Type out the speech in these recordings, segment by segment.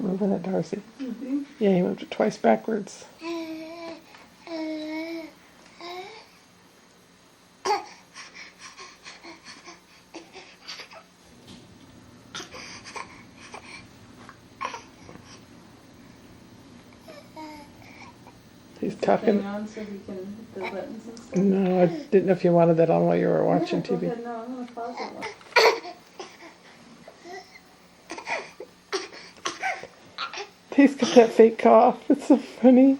Moving it, Darcy. Mm-hmm. Yeah, he moved it twice backwards. He's talking. On so he can hit the buttons and stuff. No, I didn't know if you wanted that on while you were watching TV. Ahead. No, I'm gonna pause it. He's got that fake cough. It's so funny.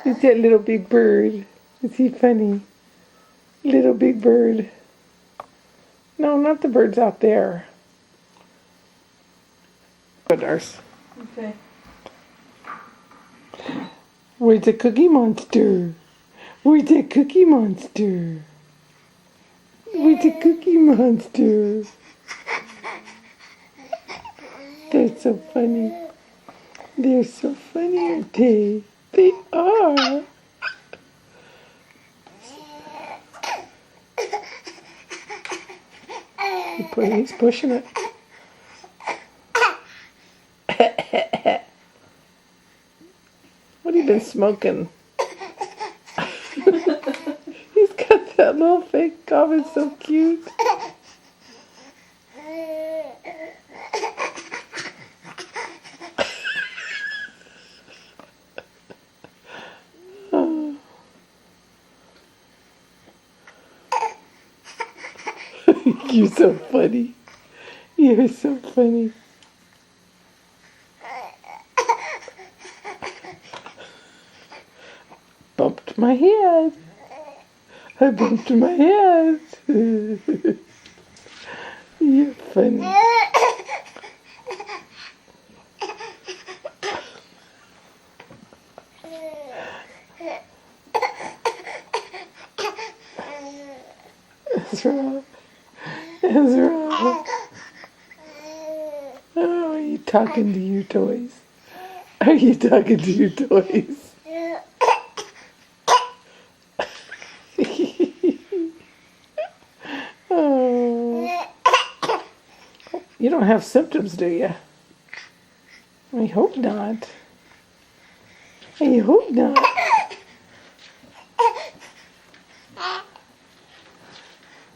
He's that little big bird. Is he funny? Little big bird. No, not the birds out there. Good, Darce. Okay. Where's the Cookie Monster? Where's the Cookie Monster? Where's the Cookie Monster? They're so funny. They're so funny, aren't they? They are. He's pushing it. What have you been smoking? He's got that little fake cough. It's so cute. Oh. You're so funny. You're so funny. Bumped my head. I bumped my head. You're funny. Ezra. Ezra. Oh, are you talking to your toys? Are you talking to your toys? Oh. You don't have symptoms, do you? I hope not. I hope not.